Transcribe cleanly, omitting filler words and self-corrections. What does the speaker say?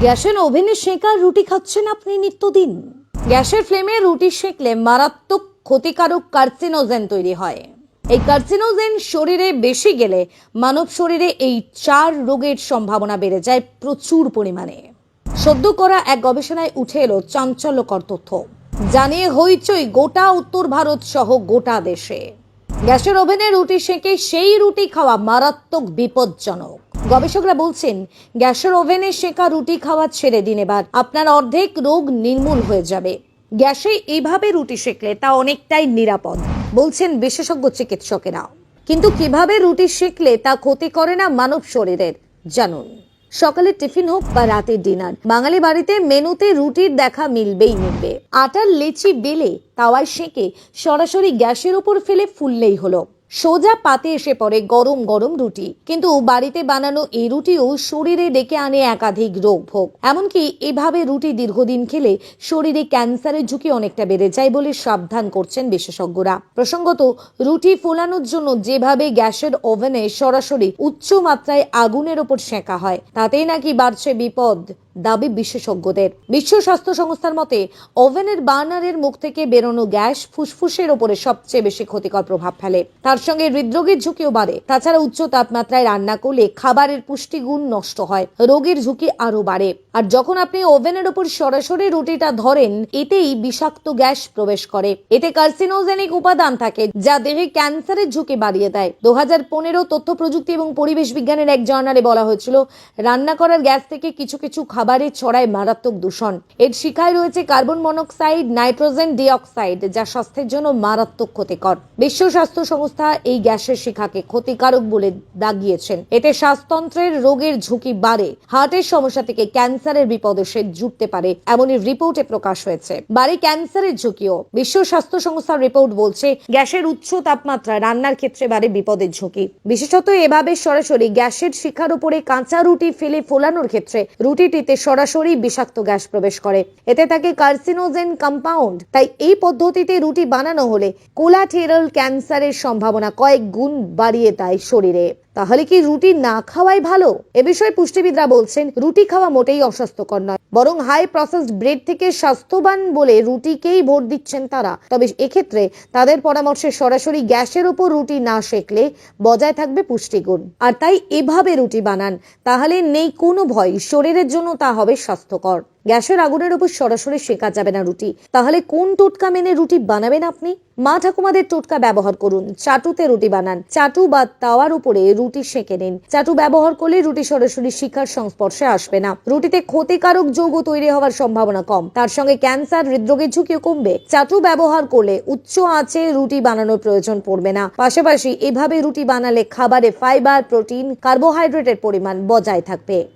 গ্যাসের ওভেনে সেকা রুটি খাচ্ছেন আপনি নিত্যদিন। গ্যাসের ফ্লেমে রুটি সেকলে মারাত্মক ক্ষতিকারক কার্সিনোজেন তৈরি হয়। এই কার্সিনোজেন শরীরে বেশি গেলে মানব শরীরে এই 4 রোগের সম্ভাবনা বেড়ে যায় প্রচুর পরিমাণে। সদ্য করা এক গবেষণায় উঠে এলো চাঞ্চল্যকর তথ্য, জানিয়ে হইচই গোটা উত্তর ভারত সহ গোটা দেশে। গ্যাসের ওভেনে রুটি সেকে সেই রুটি খাওয়া মারাত্মক বিপজ্জনক। গবেষকরা বলছেন, গ্যাসের ওভেনে সেকা রুটি খাওয়া ছেড়ে দিন, এবার আপনার অর্ধেক রোগ নির্মূল হয়ে যাবে। গ্যাসে এইভাবে রুটি সেকলে তা অনেকটাই নিরাপদ বলছেন বিশেষজ্ঞ চিকিৎসকেরা। কিন্তু কিভাবে রুটি সেকলে তা ক্ষতি করে না মানব শরীরের, জানুন। সকালের টিফিন হোক বা রাতের ডিনার, বাঙালি বাড়িতে মেনুতে রুটির দেখা মিলবেই মিলবে। আটার লেচি বেলে তাওয়ায় সেকে সরাসরি গ্যাসের উপর ফেলে ফুললেই হলো। সোজা পাতে এসে পড়ে গরম গরম রুটি। কিন্তু বাড়িতে বানানো এই রুটিও শরীরে ডেকে আনে একাধিক রোগ ভোগ। এমনকি এভাবে রুটি দীর্ঘদিন খেলে শরীরে ক্যান্সারের ঝুঁকি অনেকটা বেড়ে যায় বলে সাবধান করছেন বিশেষজ্ঞরা। প্রসঙ্গত, রুটি ফোলানোর জন্য যেভাবে গ্যাসের ওভেনে সরাসরি উচ্চ মাত্রায় আগুনের ওপর সেঁকা হয়, তাতেই নাকি বাড়ছে বিপদ, দাবি বিশেষজ্ঞদের। বিশ্ব স্বাস্থ্য সংস্থার মতে, ওভেনের বার্নারের মুখ থেকে বেরোনো গ্যাস ফুসফুসের ওপরে সবচেয়ে বেশি ক্ষতিকর প্রভাব ফেলে। তার সঙ্গে হৃদরোগের ঝুঁকিও বাড়ে। তাছাড়া উচ্চ তাপমাত্রায় রান্না করলে খাবারের পুষ্টিগুণ নষ্ট হয়, রোগের ঝুঁকি আরো বাড়ে। আর যখন আপনি ওভেনের ওপর সরাসরি রুটিটা ধরেন, এতেই বিষাক্ত গ্যাস প্রবেশ করে। এতে কার্সিনোজেনিক উপাদান থাকে, যা দেহে ক্যান্সারের ঝুঁকি বাড়িয়ে দেয়। 2015 তথ্য প্রযুক্তি এবং পরিবেশ বিজ্ঞানের এক জার্নালে বলা হয়েছিল, রান্না করার গ্যাস থেকে কিছু কিছু খাবারে ছড়ায় মারাত্মক দূষণ। এর শিখায় রয়েছে কার্বন মনোক্সাইড, নাইট্রোজেন ডিঅক্সাইড, যা স্বাস্থ্যের জন্য মারাত্মক ক্ষতিকর। বিশ্ব স্বাস্থ্য সংস্থা এই গ্যাসের শিখাকে ক্ষতিকারক বলে দাগিয়েছেন। এতে শ্বাসতন্ত্রের রোগের ঝুঁকি বাড়ে, হার্টের সমস্যা থেকে ক্যান্সারের বিপদে সে জুটতে পারে, এমনই রিপোর্টে প্রকাশ হয়েছে। বাড়ে ক্যান্সারের ঝুঁকিও। বিশ্ব স্বাস্থ্য সংস্থার রিপোর্ট বলছে, গ্যাসের উচ্চ তাপমাত্রা রান্নার ক্ষেত্রে বাড়ে বিপদের ঝুঁকি। বিশেষত এভাবে সরাসরি গ্যাসের শিখার উপরে কাঁচা রুটি ফেলে ফোলানোর ক্ষেত্রে রুটিটিতে সরাসরি বিষাক্ত গ্যাস প্রবেশ করে। এতে থাকে কার্সিনোজেন কম্পাউন্ড। তাই এই পদ্ধতিতে রুটি বানানো হলে কোলাটেরাল ক্যান্সারের সম্ভাবনা কয়েক গুণ বাড়িয়ে দেয় শরীরে। তাহলে কি রুটি না খাওয়াই ভালো? এ বিষয়ে পুষ্টিবিদরা বলছেন, রুটি খাওয়া মোটেই অস্বাস্থ্যকর নয়, বরং হাই প্রসেসড ব্রেড থেকে স্বাস্থ্যবান বলে রুটিকেই ভোট দিচ্ছেন তারা। তবে এক্ষেত্রে তাদের পরামর্শে সরাসরি গ্যাসের উপর রুটি না সেকলে বজায় থাকবে পুষ্টিগুণ। আর তাই এভাবে রুটি বানান, তাহলে নেই কোনো ভয়, শরীরের জন্য তা হবে স্বাস্থ্যকর। গ্যাসের আগুনের উপর সরাসরি সেকা যাবে না রুটি। তাহলে কোন টোটকা মেনে রুটি বানাবেন আপনি? মা ঠাকুমাদের টোটকা ব্যবহার করুন। চাটুতে রুটি বানান। চাটু বা তাওয়ার উপরে রুটি সেঁকে নিন। চাটু ব্যবহার করলে রুটি সরাসরি শিখার সংস্পর্শে আসবে না। রুটিতে ক্ষতিকারক যৌগ তৈরি হওয়ার সম্ভাবনা কম। তার সঙ্গে ক্যান্সার, হৃদরোগের ঝুঁকিও কমবে। চাটু ব্যবহার করলে উচ্চ আঁচে রুটি বানানোর প্রয়োজন পড়বে না। পাশাপাশি এভাবে রুটি বানালে খাবারে ফাইবার, প্রোটিন, কার্বোহাইড্রেটের পরিমাণ বজায় থাকবে।